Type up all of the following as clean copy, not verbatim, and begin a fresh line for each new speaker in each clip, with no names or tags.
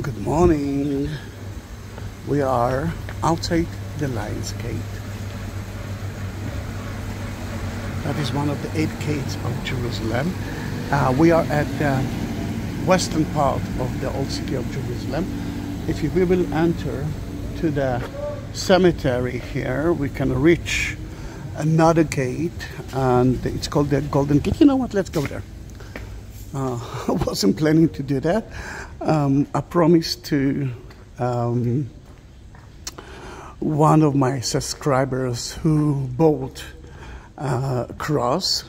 Good morning. We are outside the Lion's Gate. That is one of the 8 gates of Jerusalem. We are at the western part of the old city of Jerusalem. If we will enter to the cemetery here, we can reach another gate, and it's called the Golden Gate. You know what? Let's go there. I wasn't planning to do that. I promised to one of my subscribers who bought a cross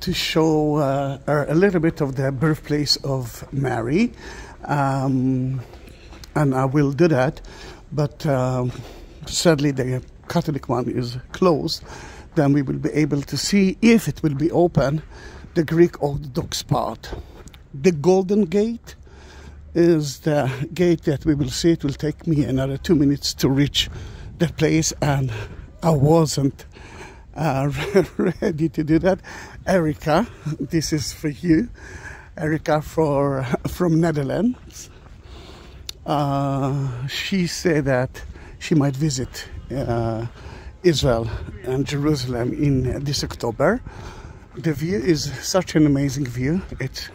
to show her a little bit of the birthplace of Mary, and I will do that, but sadly the Catholic one is closed. Then we will be able to see, if it will be open, the Greek Orthodox part. The Golden Gate is the gate that we will see. It will take me another 2 minutes to reach the place, and I wasn't ready to do that. Erica, this is for you. Erica from Netherlands. She said that she might visit Israel and Jerusalem in this October. The view is such an amazing view. It's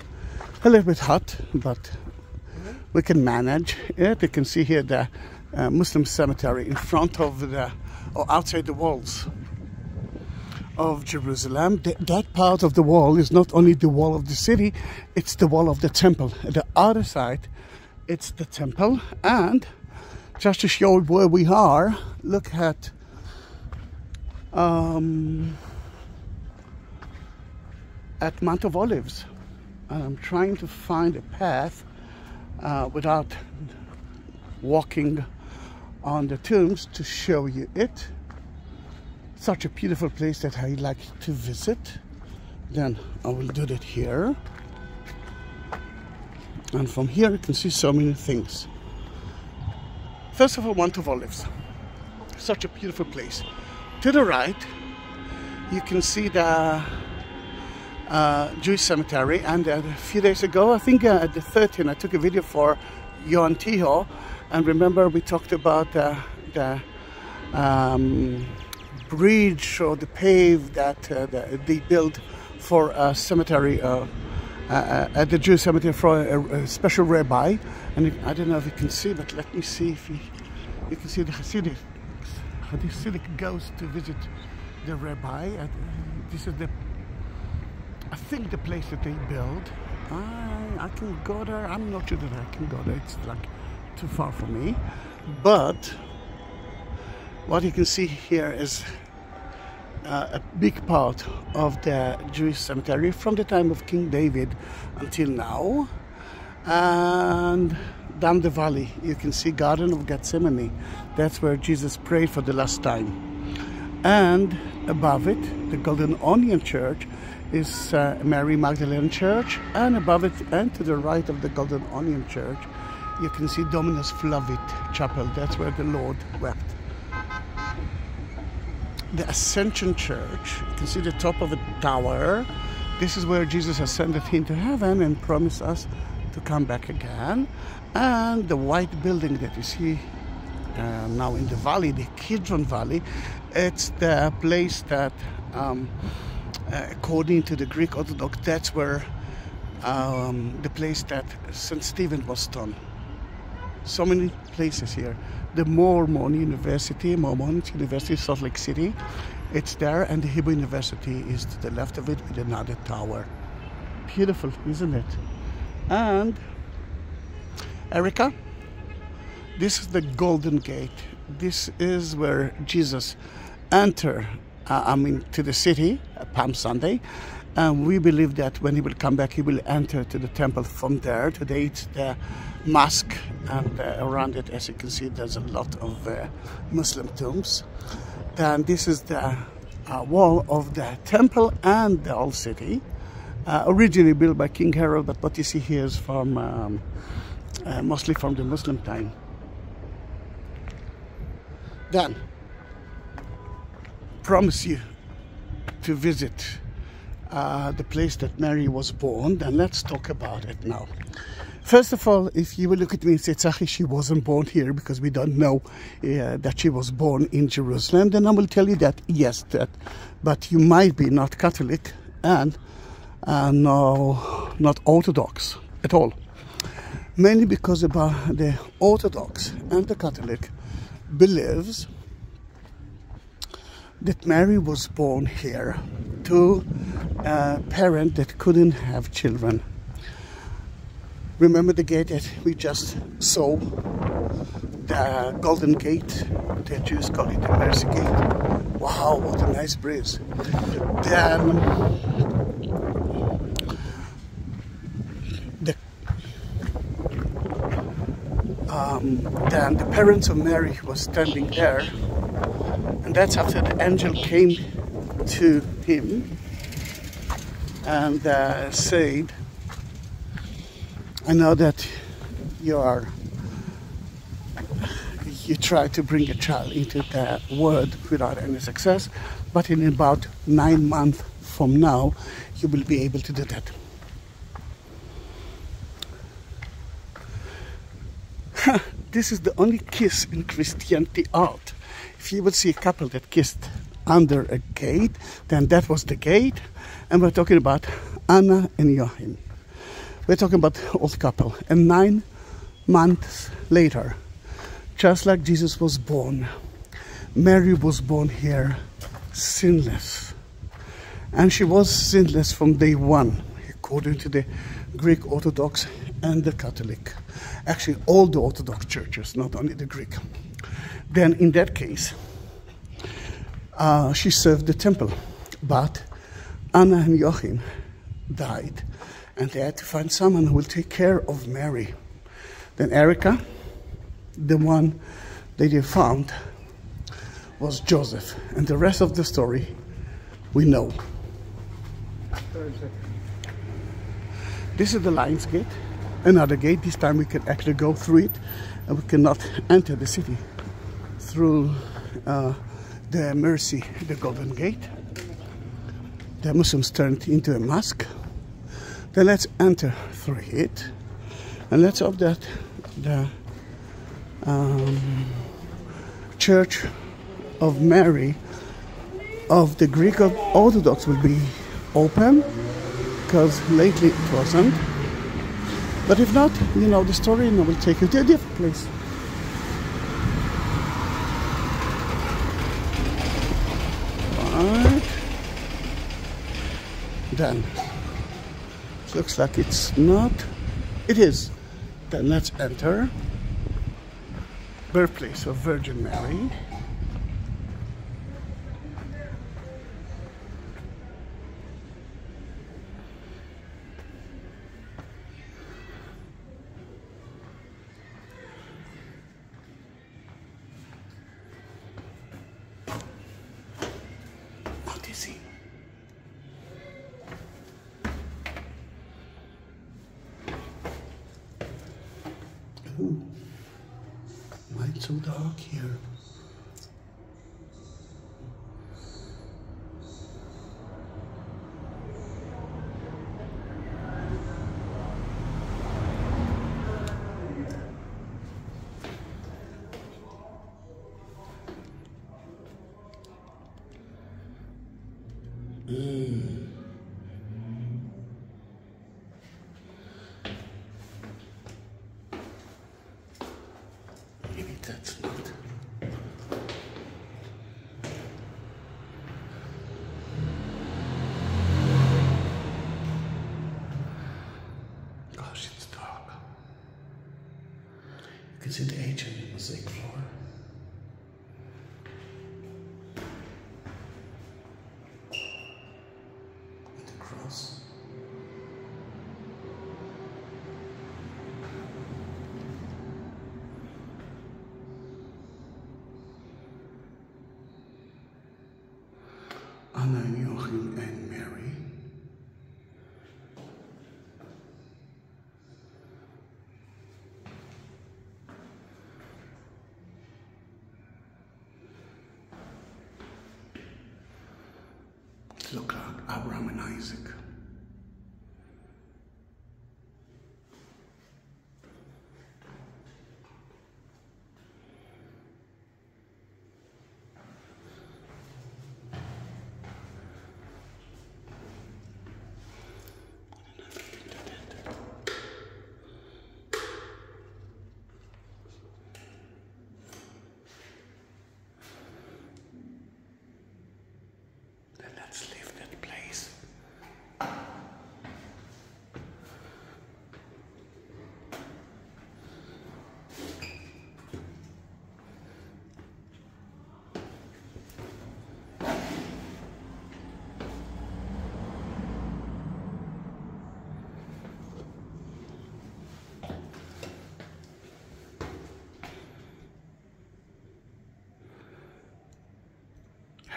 a little bit hot, but we can manage it. You can see here the Muslim cemetery in front of or outside the walls of Jerusalem. That part of the wall is not only the wall of the city, it's the wall of the temple. The other side, it's the temple. And just to show where we are, look at Mount of Olives. And I'm trying to find a path without walking on the tombs to show you it. Such a beautiful place that I like to visit. Then I will do that here. And from here you can see so many things. First of all, Mount of Olives. Such a beautiful place. To the right, you can see the Jewish cemetery, and a few days ago, I think at the 13th, I took a video for Joachim, and remember we talked about the bridge or the pave that they built for a cemetery at the Jewish cemetery for a special rabbi. And I don't know if you can see, but let me see if you can see the Hasidic. Hasidic goes to visit the rabbi. This is I think the place that they build. I can go there. I'm not sure that I can go there. It's like too far for me. But what you can see here is a big part of the Jewish cemetery from the time of King David until now. And down the valley you can see Garden of Gethsemane. That's where Jesus prayed for the last time. And above it, the Golden Onion Church is Mary Magdalene Church, and above it and to the right of the Golden Onion Church you can see Dominus Flavit Chapel. That's where the Lord wept. The Ascension Church, you can see the top of a tower. This is where Jesus ascended into heaven and promised us to come back again. And the white building that you see now in the valley, the Kidron Valley, it's the place that according to the Greek Orthodox, that's where the place that St. Stephen was stoned. So many places here. The Mormon University, Salt Lake City, it's there, and the Hebrew University is to the left of it with another tower. Beautiful, isn't it? And Erica, this is the Golden Gate. This is where Jesus entered to the city, Palm Sunday, and we believe that when he will come back, he will enter to the temple from there. Today it's the mosque, and around it, as you can see, there's a lot of Muslim tombs. Then this is the wall of the temple and the old city, originally built by King Herod, but what you see here is from mostly from the Muslim time. Then promise you to visit the place that Mary was born, and let's talk about it now. First of all, if you will look at me and say, Zahi, she wasn't born here, because we don't know that she was born in Jerusalem, then I will tell you that, yes, but you might be not Catholic and no, not Orthodox at all. Mainly because about the Orthodox and the Catholic believes that Mary was born here to a parent that couldn't have children. Remember the gate that we just saw? The Golden Gate. The Jews call it the Mercy Gate. Wow, what a nice breeze. Then the parents of Mary was standing there, and that's after the angel came to him and said, I know that you try to bring a child into the world without any success, but in about 9 months from now, you will be able to do that. This is the only kiss in Christianity art. If you would see a couple that kissed under a gate, then that was the gate, and we're talking about Anna and Joachim. We're talking about the old couple. And 9 months later, just like Jesus was born, Mary was born here sinless. And she was sinless from day one, according to the Greek Orthodox and the Catholic. Actually, all the Orthodox churches, not only the Greek. Then in that case, she served the temple. But Anna and Joachim died, and they had to find someone who will take care of Mary. Then Erica, the one that they found, was Joseph. And the rest of the story, we know. This is the Lion's Gate, another gate. This time we can actually go through it, and we cannot enter the city through the Mercy, the Golden Gate. The Muslims turned into a mosque. Then let's enter through it, and let's hope that the Church of Mary of the Greek Orthodox will be open, because lately it wasn't. But if not, you know the story, and I will take you to a different place. Right. Then it looks like it's not. It is. Then let's enter Birthplace of Virgin Mary. Ooh, why it's so dark here? Maybe that's not. Gosh, it's dark. You can see the H on the mosaic floor. And the cross. Anna, Joachim, and Mary. It looks like Abraham and Isaac.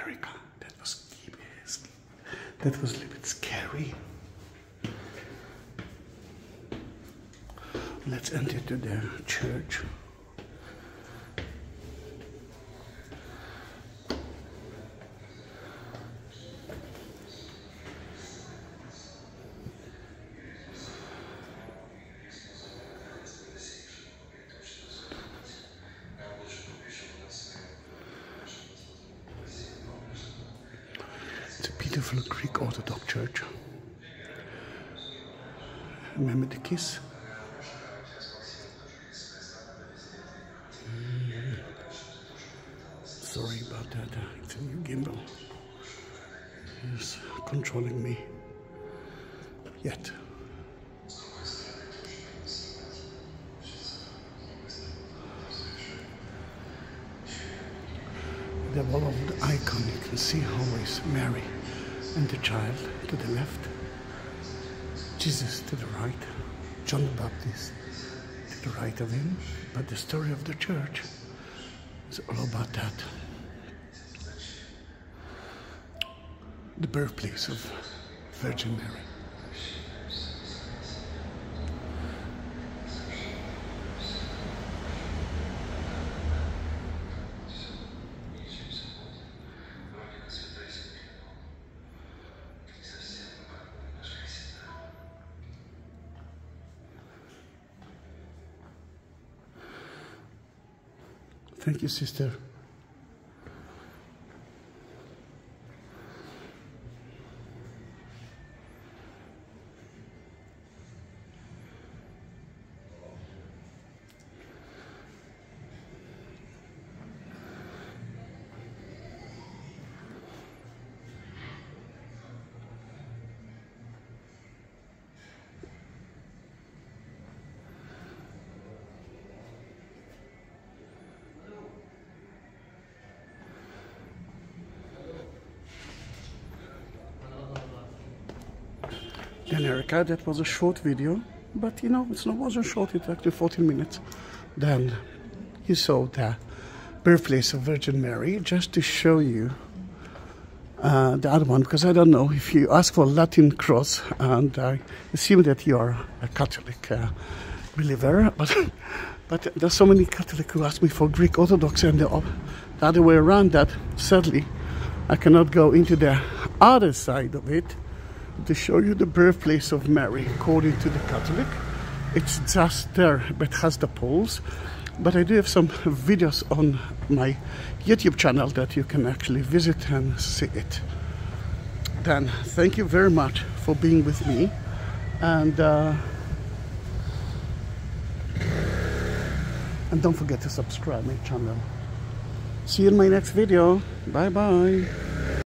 America. That was a little bit scary. Let's enter to the church. It's a beautiful Greek Orthodox church. Remember the kiss? Sorry about that, it's a new gimbal. It's controlling me. Yet. The wall of the icon, you can see always Mary and the child to the left, Jesus to the right, John the Baptist to the right of him. But the story of the church is all about that. The birthplace of Virgin Mary. Thank you, sister. Then Erica, that was a short video, but you know, it wasn't short, it's actually 14 minutes. Then you saw the birthplace of Virgin Mary, just to show you the other one, because I don't know if you ask for Latin cross, and I assume that you are a Catholic believer, but there's so many Catholics who ask me for Greek Orthodox, and the other way around, that sadly I cannot go into the other side of it to show you the birthplace of Mary according to the Catholic. It's just there, but has the poles. But I do have some videos on my YouTube channel that you can actually visit and see it. Then thank you very much for being with me, and don't forget to subscribe my channel. See you in my next video. Bye bye.